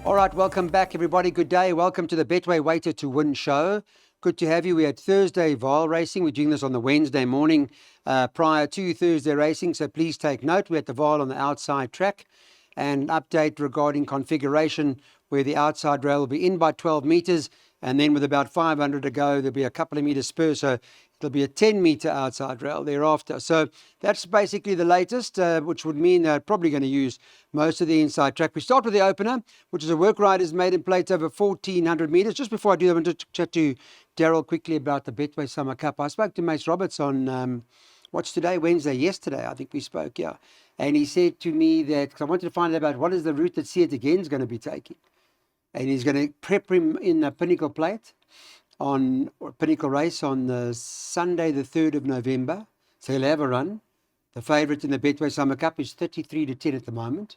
All right, welcome back, everybody. Good day. Welcome to the Betway Waiter to Win show. Good to have you. We had Thursday vaal racing. We're doing this on the Wednesday morning prior to Thursday racing, so please take note. We had the vaal on the outside track, and update regarding configuration where the outside rail will be in by 12 metres, and then with about 500 to go, there'll be a couple of metres spur, so it'll be a 10-metre outside rail thereafter. So that's basically the latest, which would mean they're probably going to use most of the inside track. We start with the opener, which is a work riders maiden plate over 1,400 metres. Just before I do that, I want to chat to Daryl quickly about the Betway Summer Cup. I spoke to Mace Roberts on what's today? Wednesday. Yesterday, I think we spoke, yeah. And he said to me that, because I wanted to find out about what is the route that See It Again is going to be taking. And he's going to prep him in a Pinnacle plate or Pinnacle race on the Sunday, the 3rd of November. So he'll have a run. The favourite in the Betway Summer Cup is 33 to 10 at the moment.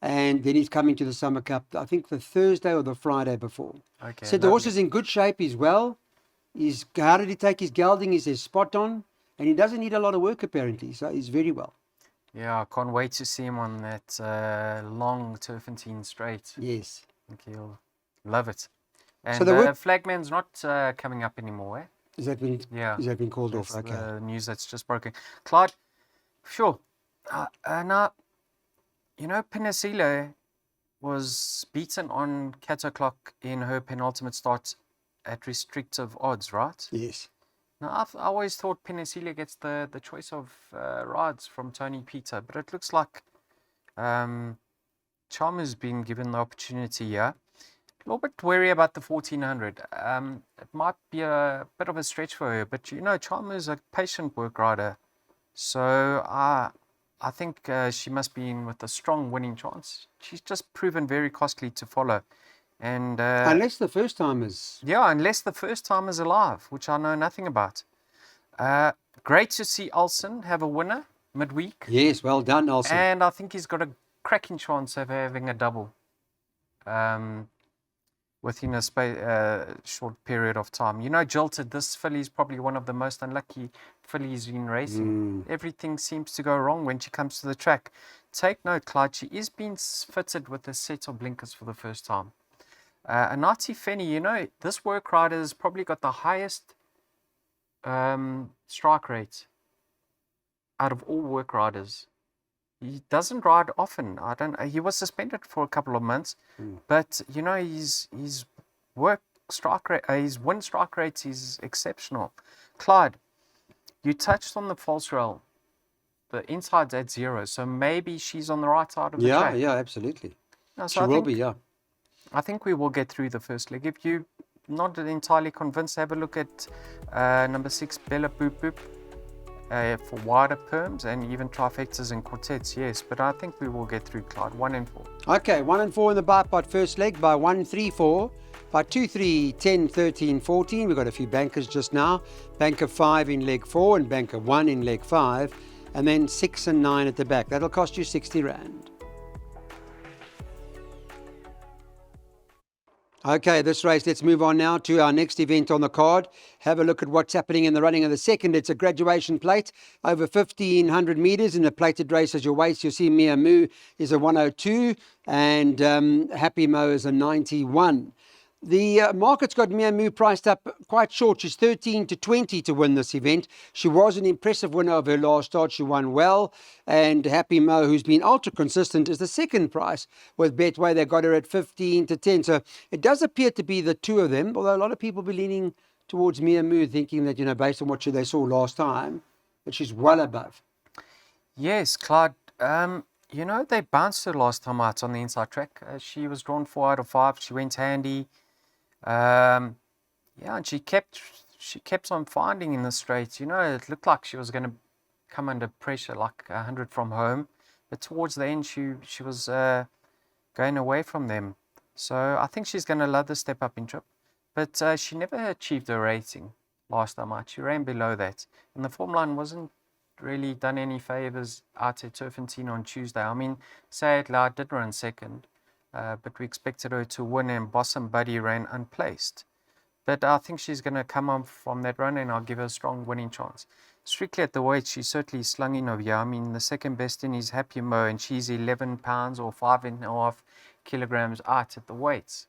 And then he's coming to the Summer Cup, I think the Thursday or the Friday before. Okay. Said the horse is in good shape, he's well. How did he take his gelding? He says spot on. And he doesn't need a lot of work apparently, so he's very well. Yeah, I can't wait to see him on that long Turfentine straight. Yes. I think he'll love it. And So the Flagman's not coming up anymore, eh? Has that been called off? That's Okay. the news that's just broken. Clyde, sure. Now, you know, Penicilla was beaten on Cat O'Clock in her penultimate start at restrictive odds, right? Yes. Now, I always thought Penicilla gets the choice of rides from Tony Peter, but it looks like Charmer's been given the opportunity here. A little bit wary about the 1400. It might be a bit of a stretch for her, but you know, Charmer's a patient work rider. So I think she must be in with a strong winning chance. She's just proven very costly to follow. And Unless the first time is... Yeah, unless the first time is alive, which I know nothing about. Great to see Olsen have a winner midweek. Yes, well done, Olsen. And I think he's got a cracking chance of having a double within a short period of time. You know, Jilted, this filly is probably one of the most unlucky fillies in racing. Everything seems to go wrong when she comes to the track. Take note, Clyde, she is being fitted with a set of blinkers for the first time. Anati Fenny, you know, this work rider has probably got the highest strike rate out of all work riders. He doesn't ride often. He was suspended for a couple of months, but you know, his win strike rate is exceptional. Clyde, you touched on the false rail. The inside's at 0, so maybe she's on the right side of the track. Yeah, absolutely. No, She will be, yeah. I think we will get through the first leg. If you're not entirely convinced, have a look at number 6, Bella Boop Boop, for wider perms and even trifectas and quartets, yes. But I think we will get through, Clyde. 1 and 4. Okay, 1 and 4 in the bipod first leg by 1, 3, 4. By 2, 3, 10, 13, 14. We've got a few bankers just now. Banker 5 in leg 4 and banker 1 in leg 5. And then 6 and 9 at the back. That'll cost you 60 Rand. Okay, this race, let's move on now to our next event on the card. Have a look at what's happening in the running of the second. It's a graduation plate over 1,500 metres in a plated race. As your weights, you'll see Mia Moo is a 102 and Happy Mo is a 91. The market's got Mia Moo priced up quite short. She's 13 to 20 to win this event. She was an impressive winner of her last start. She won well. And Happy Mo, who's been ultra consistent, is the second price with Betway. They got her at 15 to 10. So it does appear to be the two of them, although a lot of people be leaning towards Mia Moo, thinking that, you know, based on what they saw last time, that she's well above. Yes, Clyde. You know, they bounced her last time out on the inside track. She was drawn 4 out of 5. She went handy. And she kept on finding in the straight. You know, it looked like she was going to come under pressure, like 100 from home, but towards the end she was going away from them. So I think she's going to love the step up in trip, but she never achieved her rating last time out. She ran below that, and the form line wasn't really done any favors out at Turfentine on Tuesday. I mean, say it loud, did run second. But we expected her to win, and Bossum Buddy ran unplaced. But I think she's going to come on from that run, and I'll give her a strong winning chance. strictly at the weight, she's certainly slung in over here. I mean, the second best in is Happy Mo, and she's 11 pounds or 5.5 kilograms out at the weights.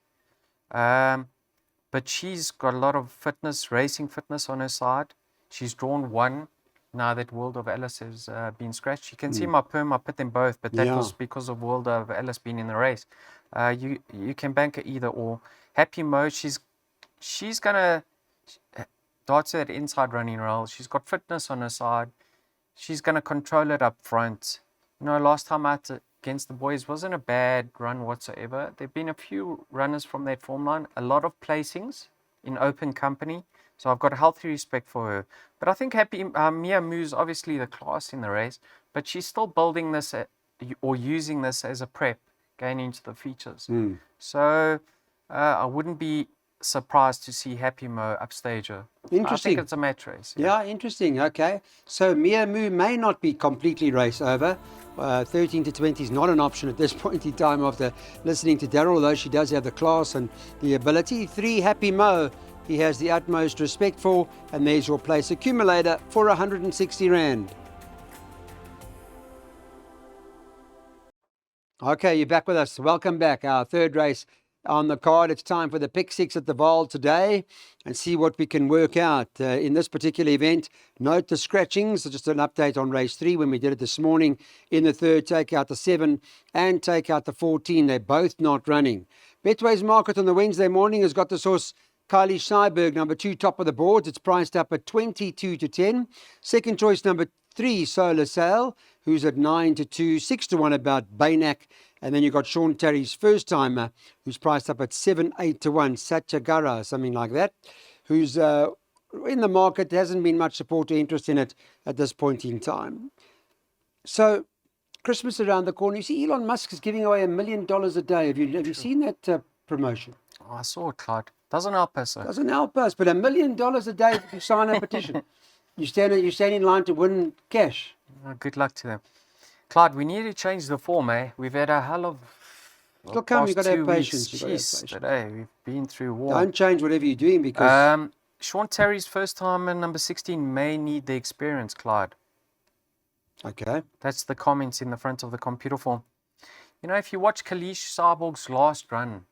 But she's got a lot of fitness, racing fitness on her side. She's drawn one now that World of Alice has been scratched. You can see my perm, I put them both, but that was because of World of Alice being in the race. You can bank her either or. Happy Mo, she's gonna dart that inside running rail. She's got fitness on her side. She's gonna control it up front. You know, last time out against the boys wasn't a bad run whatsoever. There've been a few runners from that form line, a lot of placings in open company. So I've got a healthy respect for her. But I think Mia Moo's obviously the class in the race, but she's still building this or using this as a prep going into the features. So I wouldn't be surprised to see Happy Mo upstage her. Interesting. I think it's a match race. Yeah, interesting. Okay. So Mia Moo may not be completely race over. 13 to 20 is not an option at this point in time after listening to Daryl, although she does have the class and the ability. 3, Happy Mo, he has the utmost respect for, and there's your place accumulator for 160 Rand. Okay, you're back with us. Welcome back. Our third race on the card. It's time for the pick six at the Vaal today and see what we can work out in this particular event. Note the scratchings. Just an update on race 3 when we did it this morning. In the third, take out the 7 and take out the 14. They're both not running. Betway's market on the Wednesday morning has got this horse Kylie Scheiberg, number 2, top of the boards. It's priced up at 22 to 10. Second choice, number 3, Solar Sail, who's at 9 to 2. 6 to 1 about Baynak. And then you've got Sean Terry's first timer, who's priced up at 7, 8 to 1, Satchagara, something like that, who's in the market. There hasn't been much support or interest in it at this point in time. So, Christmas around the corner. You see, Elon Musk is giving away $1 million a day. Have you seen that promotion? Oh, I saw it, Clyde. Doesn't help us, though. Doesn't help us, but $1 million a day if you sign a petition. You stand in line to win cash. Oh, good luck to them. Clyde, we need to change the form, eh? We've had a hell of... Look, come, you've got to have patience. Jeez, today we've been through war. Don't change whatever you're doing because... Sean Terry's first time in number 16 may need the experience, Clyde. Okay. That's the comments in the front of the computer form. You know, if you watch Kalish Saarborg's last run,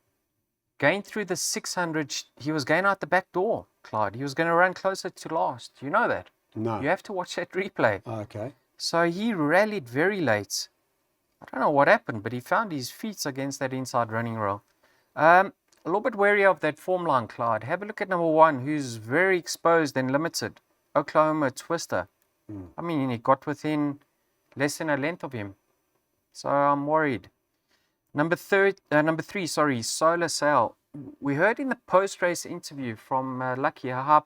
going through the 600, he was going out the back door, Clyde. He was going to run closer to last. You know that? No. You have to watch that replay. Okay. So he rallied very late. I don't know what happened, but he found his feet against that inside running rail. A little bit wary of that form line, Clyde. Have a look at number 1, who's very exposed and limited. Oklahoma Twister. I mean, he got within less than a length of him. So I'm worried. Number 3, Solar Sail. We heard in the post-race interview from Lucky how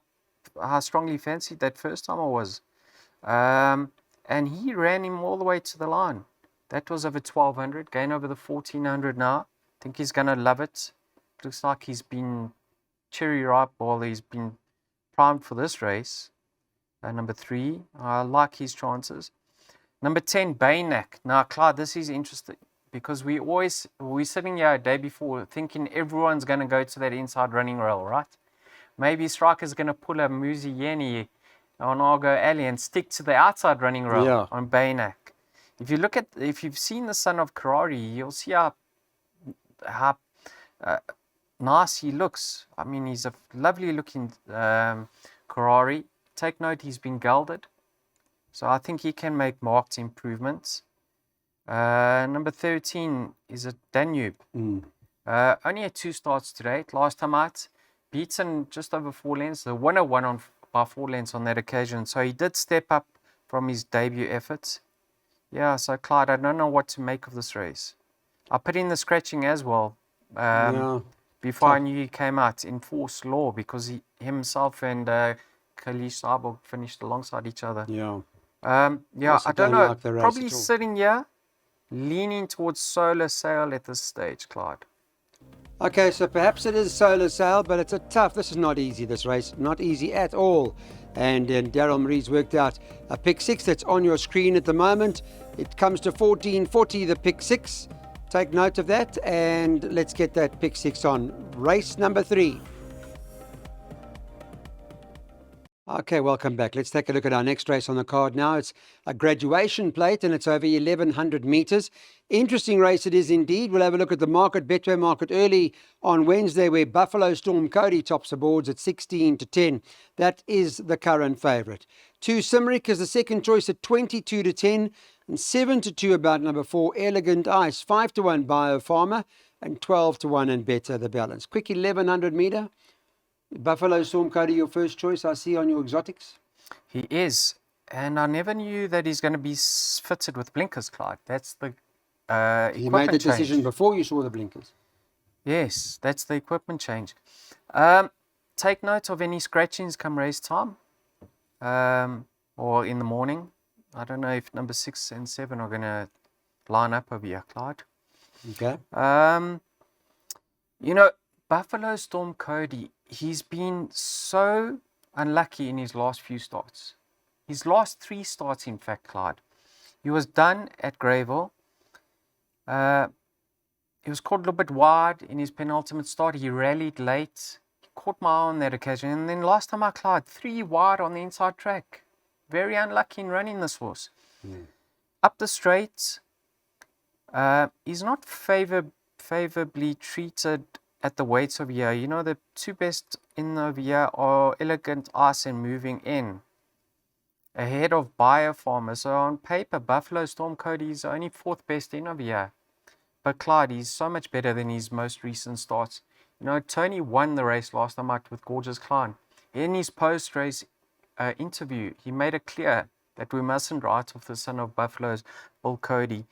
strongly fancied that first timer was. And he ran him all the way to the line. That was over 1,200, going over the 1,400 now. I think he's going to love it. Looks like he's been cherry ripe, or he's been primed for this race. Number 3, I like his chances. Number 10, Baynak. Now, Clyde, this is interesting because we're sitting here a day before thinking everyone's going to go to that inside running rail, right? Maybe Striker's going to pull a Muzi Yeni on Argo Alley and stick to the outside running rail on Baynak. If you've seen the son of Karari, you'll see how nice he looks. I mean, he's a lovely looking Karari. Take note, he's been gelded. So I think he can make marked improvements. Number 13 is a Danube. Only had 2 starts today. Last time out, beaten just over 4 lengths. The winner won by 4 lengths on that occasion. So he did step up from his debut efforts. Yeah, so Clyde, I don't know what to make of this race. I put in the scratching as well before I knew he came out in force law because himself and Kalish Saarborg finished alongside each other. I don't know. Like probably sitting here, leaning towards Solar Sail at this stage, Clyde. Okay, so perhaps it is Solar Sail, but it's this is not easy, this race. Not easy at all. And Daryl Marie's worked out a pick 6 that's on your screen at the moment. It comes to 14.40, the pick 6. Take note of that, and let's get that pick 6 on. Race number 3. Okay, welcome back. Let's take a look at our next race on the card now. It's a graduation plate and it's over 1,100 metres. Interesting race it is indeed. We'll have a look at the market, Betway market early on Wednesday, where Buffalo Storm Cody tops the boards at 16 to 10. That is the current favourite. 2 Simric is the second choice at 22 to 10. And 7 to 2 about number 4, Elegant Ice. 5 to 1, Biofarmer. And 12 to 1 and better the balance. Quick 1,100 metre. Buffalo Storm Cody, your first choice, I see on your exotics. He is. And I never knew that he's going to be fitted with blinkers, Clyde. That's the You equipment made the decision change. before you saw the blinkers. Yes, that's the equipment change. Take note of any scratchings come race time or in the morning. I don't know if number 6 and 7 are going to line up over here, Clyde. Okay. You know, Buffalo Storm Cody, he's been so unlucky in his last few starts. His last 3 starts, in fact, Clyde. He was done at Greyville. He was caught a little bit wide in his penultimate start. He rallied late. He caught my eye on that occasion. And then last time I Clyde, 3 wide on the inside track. Very unlucky in running this horse. Up the straight, he's not favorably treated at the weights over here. You know, the 2 best in over here are Elegant Ice and Moving In, ahead of Biofarmer. So on paper, Buffalo Storm Cody is only 4th best in over here. But Clyde, he's so much better than his most recent starts. You know, Tony won the race last time out with Gorgeous Klein. In his post-race interview, he made it clear that we mustn't write off the son of Buffalo's Bull Cody.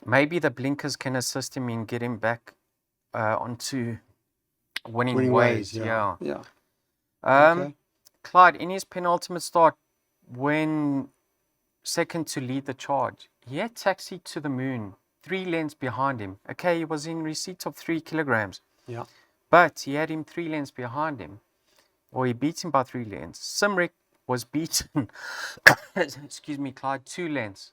Maybe the blinkers can assist him in getting back onto winning ways. Yeah. Okay. Clyde, in his penultimate start, when second to lead the charge, he had Taxi to the Moon 3 lengths behind him. Okay, he was in receipt of 3 kilograms. Yeah. But he had him 3 lengths behind him, or he beat him by 3 lengths. Simric was beaten, excuse me, Clyde, 2 lengths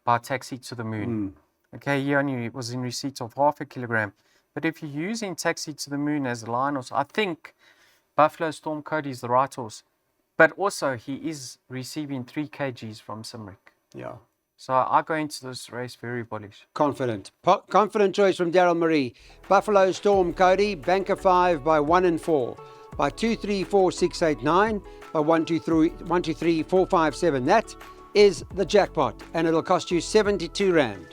by Taxi to the Moon. Okay, he only was in receipt of half a kilogram. But if you're using Taxi to the Moon as a line horse, I think Buffalo Storm Cody is the right horse. But also, he is receiving 3 kgs from Simric. Yeah. So I go into this race very bullish. Confident. Confident choice from Daryl Marie. Buffalo Storm Cody, banker 5 by 1 and 4. By 2, 3, 4, 6, 8, 9. By 1, 2, 3, 4, 5, 7. That is the jackpot. And it'll cost you 72 Rand.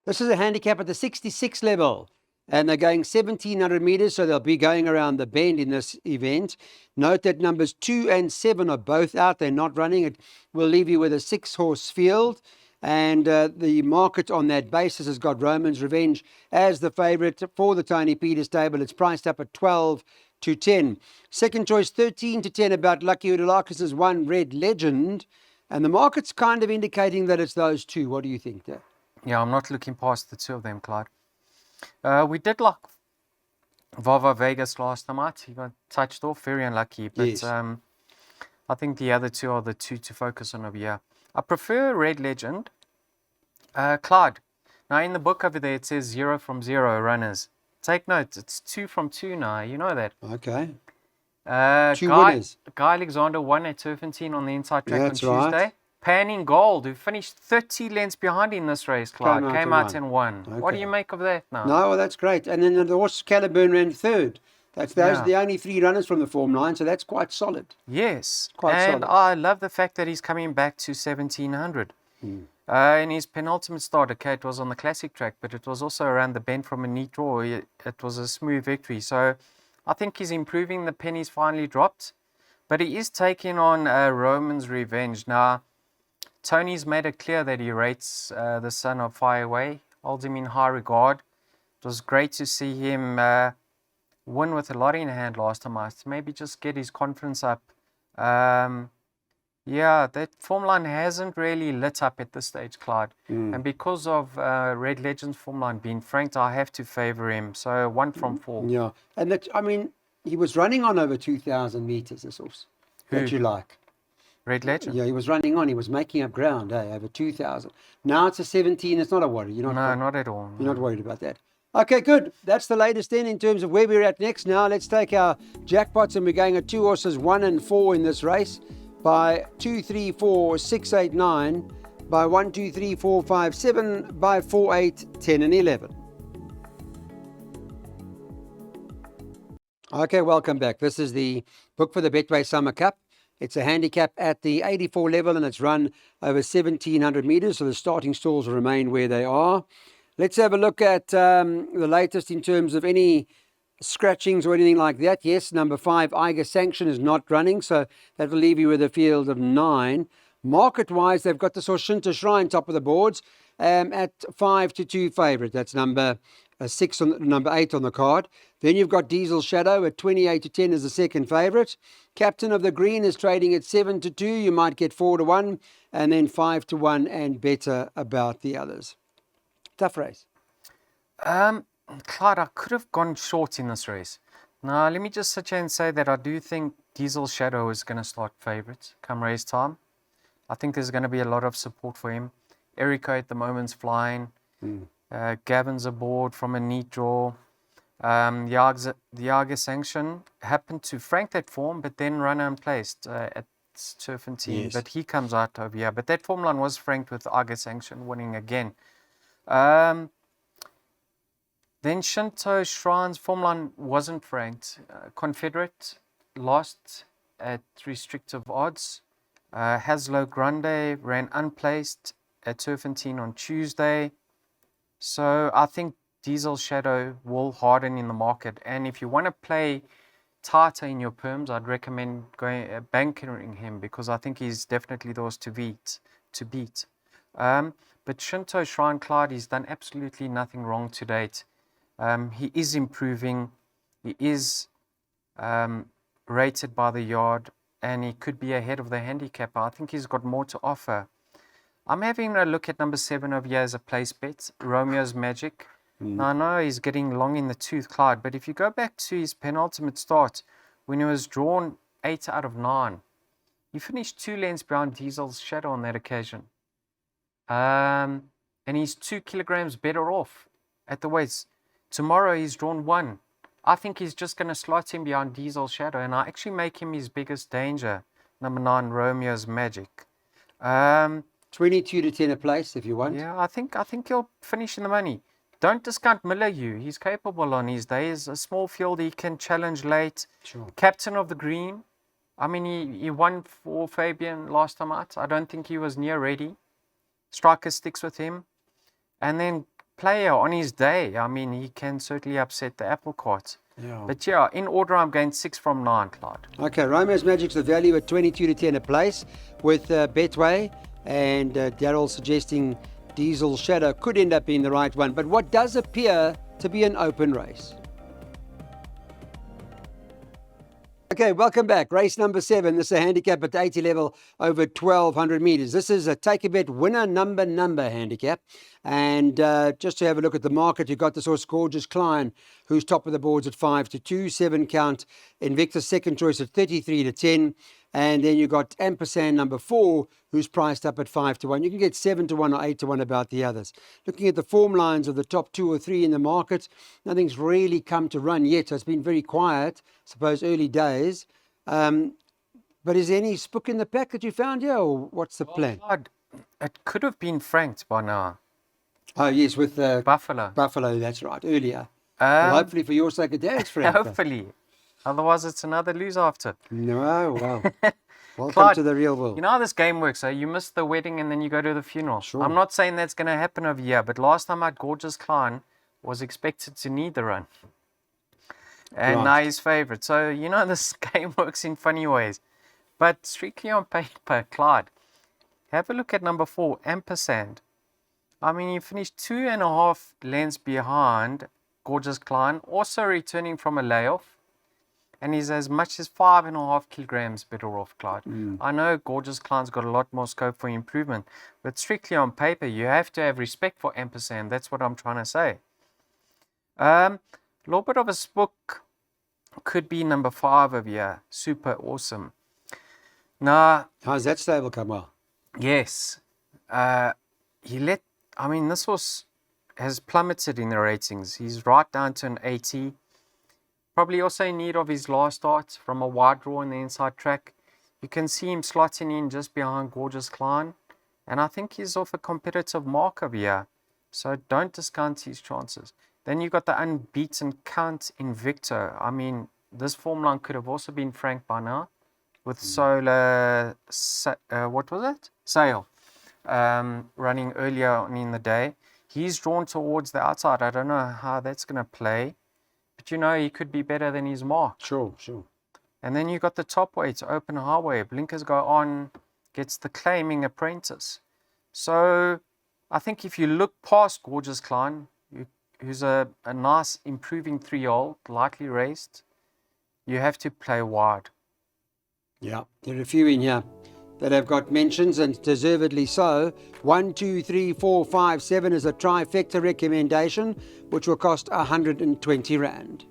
This is a handicap at the 66 level. And they're going 1,700 metres, so they'll be going around the bend in this event. Note that numbers 2 and 7 are both out. They're not running. It will leave you with a 6-horse field. And the market on that basis has got Roman's Revenge as the favourite for the Tony Peter stable. It's priced up at 12 to 10. Second choice, 13 to 10 about Lucky Udalakis' 1 Red Legend. And the market's kind of indicating that it's those 2. What do you think there? Yeah, I'm not looking past the 2 of them, Clyde. We did lock Vava Vegas last time out. He got touched off, very unlucky. But Yes. I think the other 2 are the 2 to focus on over here. I prefer Red Legend. Clyde, now in the book over there it says 0 from 0 runners. Take note, it's 2 from 2 now. You know that. Okay. 2 Guy, winners. Guy Alexander won at Turpentine on the inside track That's on Tuesday. right. Panning Gold, who finished 30 lengths behind in this race, Clyde, came out and won. What do Okay. you make of that now? No, well, that's great. And then the horse Caliburn ran 3rd. Those Yeah. are the only 3 runners from the Form 9, so that's quite solid. Yes, Quite and solid. I love the fact that he's coming back to 1,700. In his penultimate start, okay, it was on the classic track, but it was also around the bend from a neat draw. It was a smooth victory. So I think he's improving. The pennies finally dropped, but he is taking on Roman's Revenge. Now, Tony's made it clear that he rates the son of Fireaway, holds him in high regard. It was great to see him win with a lot in hand last time out. Maybe just get his confidence up. Yeah, that form line hasn't really lit up at this stage, Clyde. And because of Red Legend's form line being franked, I have to favour him. So 1 from 4. Yeah. And that, I mean, he was running on over 2,000 metres, this horse. That you like. Red Legend? Yeah, he was running on. He was making up ground, over 2,000. Now it's a 17. It's not a worry. No, not at all. You're not worried about that. Okay, good. That's the latest then in terms of where we're at next. Now let's take our jackpots, and we're going at 2 horses 1 and 4 in this race by 2, 3, 4, 6, 8, 9, by 1, 2, 3, 4, 5, 7, by 4, 8, 10, and 11. Okay, welcome back. This is the book for the Betway Summer Cup. It's a handicap at the 84 level, and it's run over 1,700 metres, so the starting stalls will remain where they are. Let's have a look at the latest in terms of any scratchings or anything like that. Yes, number 5, Eiger Sanction, is not running, so that will leave you with a field of 9. Market-wise, they've got the Shinto Shrine top of the boards at 5 to 2 favourite. That's number 6 on number 8 on the card. Then you've got Diesel Shadow at 28 to 10 as the second favourite. Captain of the Green is trading at 7 to 2. You might get 4 to 1, and then 5 to 1 and better about the others. Tough race. Clyde, I could have gone short in this race. Now, let me just sit here and say that I do think Diesel Shadow is going to start favourite come race time. I think there's going to be a lot of support for him. Erico at the moment's flying. Gavin's aboard from a neat draw. The Yaga Sanction happened to frank that form, but then run unplaced at Turf and Team. Yes. But he comes out over here. But that form line was franked with Yaga Sanction winning again. Then Shinto Shrine's form line wasn't franked. Confederate lost at restrictive odds. Haslo Grande ran unplaced at Turfentine on Tuesday. So I think Diesel Shadow will harden in the market. And if you want to play tighter in your perms, I'd recommend bankering him, because I think he's definitely those to beat. But Shinto Shrine, Clyde, he's done absolutely nothing wrong to date. He is improving. He is rated by the yard, and he could be ahead of the handicapper. I think he's got more to offer. I'm having a look at number 7 over here as a place bet, Romeo's Magic. Now, I know he's getting long in the tooth, Clyde, but if you go back to his penultimate start, when he was drawn 8 out of 9, he finished 2 lengths behind Diesel's Shadow on that occasion. And he's 2 kilograms better off at the weights. Tomorrow he's drawn 1. I think he's just going to slot him behind Diesel's Shadow, and I actually make him his biggest danger. Number 9, Romeo's Magic. 22 to 10 a place if you want. Yeah, I think he'll finish in the money. Don't discount Miller. He's capable on his days. A small field, he can challenge late. Sure. Captain of the Green. I mean, he won for Fabian last time out. I don't think he was near ready. Striker sticks with him. And then Player on his day, I mean, he can certainly upset the apple cart. Yeah. But yeah, in order, I'm going 6 from 9, Clyde. Okay, Romeo's Magic's the value at 22 to 10 a place with Betway, and Daryl suggesting Diesel Shadow could end up being the right one. But what does appear to be an open race? Okay, welcome back. Race number 7. This is a handicap at the 80 level over 1,200 metres. This is a take a bet winner number handicap. And just to have a look at the market, you've got this horse Gorgeous Klein, who's top of the boards at 5 to 2, 7 count. Invictus second choice at 33 to 10. And then you've got Ampersand number 4, who's priced up at 5 to 1. You can get 7 to 1 or 8 to 1 about the others. Looking at the form lines of the top 2 or 3 in the market, nothing's really come to run yet. So it's been very quiet, I suppose, early days. But is there any spook in the pack that you found here, or what's the plan? Clyde, it could have been franked by now. Oh, yes, with Buffalo. Buffalo, that's right, earlier. Well, hopefully for your sake, it's franked. Hopefully. Otherwise, it's another lose after. No, well. Welcome Clyde, to the real world. You know how this game works, you miss the wedding and then you go to the funeral. Sure. I'm not saying that's going to happen over here, but last time I had Gorgeous Klein was expected to need the run. And now he's favourite. So, you know, this game works in funny ways. But strictly on paper, Clyde, have a look at number 4, Ampersand. I mean, he finished 2.5 lengths behind Gorgeous Klein, also returning from a layoff. And he's as much as 5.5 kilograms better off, Clyde. I know Gorgeous Klein's got a lot more scope for improvement, but strictly on paper, you have to have respect for Ampersand. That's what I'm trying to say. A little bit of a spook could be number 5 over here. Super awesome. Now, how's that stable come well? Yes. This was has plummeted in the ratings. He's right down to an 80. Probably also in need of his last start from a wide draw in the inside track. You can see him slotting in just behind Gorgeous Klein. And I think he's off a competitive mark over here. So don't discount his chances. Then you got the unbeaten Count Invicto. I mean, this form line could have also been Frank by now. With Solar, what was it? Sale. Running earlier on in the day. He's drawn towards the outside. I don't know how that's going to play. But you know, he could be better than his mark. Sure. And then you got the top weight, Open Highway. Blinkers go on, gets the Claiming Apprentice. So I think if you look past Gorgeous Klein, who's a nice improving 3-year-old, lightly raced, you have to play wide. Yeah, there are a few in here that have got mentions, and deservedly so. 1, 2, 3, 4, 5, 7 is a trifecta recommendation, which will cost 120 Rand.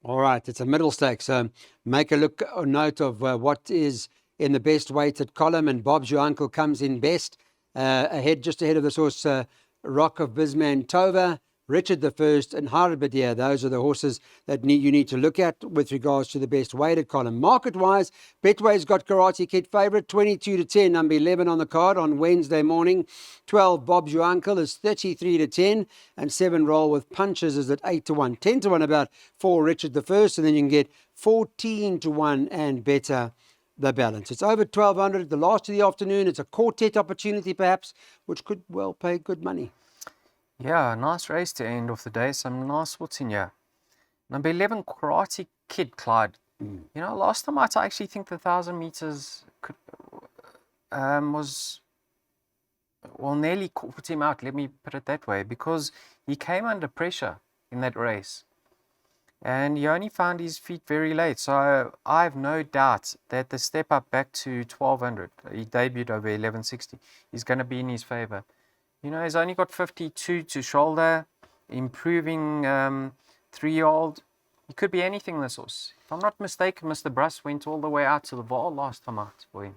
All right, it's a middle stake, so make a note of what is in the best weighted column, and Bob's Your Uncle comes in best, just ahead of this horse, Rock of Bismantova, Richard the First, and Harbadia. Those are the horses that you need to look at with regards to the best weighted column. Market-wise, Betway's got Karate Kid favourite, 22-10, number 11 on the card on Wednesday morning. 12, Bob's Your Uncle is 33-10, and 7, Roll with Punches is at 8-1. 10-1 about 4, Richard the First, and then you can get 14-1 and better the balance. It's over 1,200, the last of the afternoon. It's a quartet opportunity perhaps, which could well pay good money. Yeah, nice race to end of the day. Some nice spots in here. Number 11, Karate Kid, Clyde. You know, last time I actually think the 1,000 meters was, well, nearly caught him out, let me put it that way, because he came under pressure in that race. And he only found his feet very late. So I have no doubt that the step up back to 1,200, he debuted over 1160, is going to be in his favor. You know, he's only got 52 to shoulder, improving 3-year-old. He could be anything, this horse. If I'm not mistaken, Mr. Bruss went all the way out to the vaal last time out for him.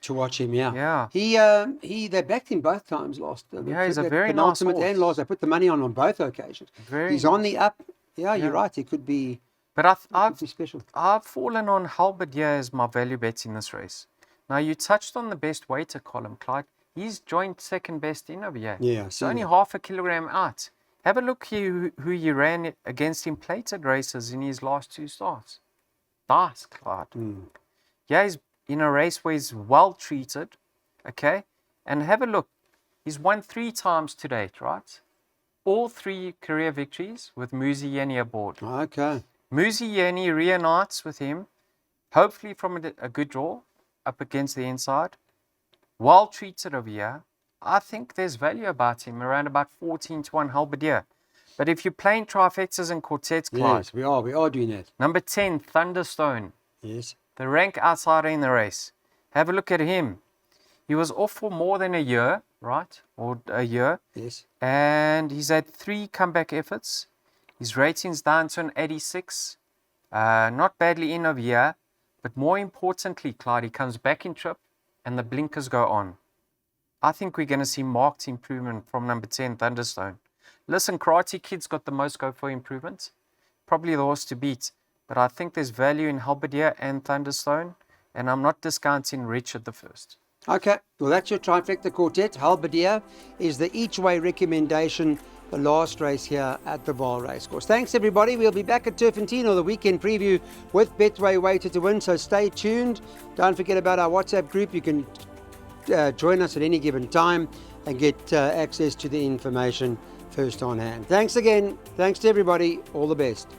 To watch him, yeah. Yeah. They backed him both times last. Yeah, he's a very nice horse. And last, they put the money on both occasions. He's on the up. Yeah, you're right. He could be. But I've be special. I've fallen on Halberdier as my value bet in this race. Now, you touched on the best weighter column, Clyde. He's joined second best in over here. Yeah, it's only half a kilogram out. Have a look here who he ran against in plated races in his last 2 starts. Nice, Clyde. Yeah, he's in a race where he's well treated, okay? And have a look. He's won 3 times to date, right? All 3 career victories with Muzi Yeni aboard. Okay. Muzi Yeni reunites with him, hopefully from a good draw up against the inside. Well treated over here. I think there's value about him, around about 14-1 Halberdier. But if you're playing trifectas and quartets, Clyde. Yes, we are doing that. Number 10, Thunderstone. Yes. The rank outsider in the race. Have a look at him. He was off for more than a year, right? Or a year. Yes. And he's had 3 comeback efforts. His rating's down to an 86. Not badly in over here. But more importantly, Clyde, he comes back in trip and the blinkers go on. I think we're going to see marked improvement from number 10, Thunderstone. Listen, Karate Kid's got the most go for improvement. Probably the horse to beat. But I think there's value in Halberdier and Thunderstone. And I'm not discounting Richard the First. Okay, well, that's your trifecta quartet. Halberdier is the each-way recommendation, the last race here at the Vaal Racecourse. Thanks, everybody. We'll be back at Turfentine, or the weekend preview with Betway Weighted to Win, so stay tuned. Don't forget about our WhatsApp group. You can join us at any given time and get access to the information first on hand. Thanks again. Thanks to everybody. All the best.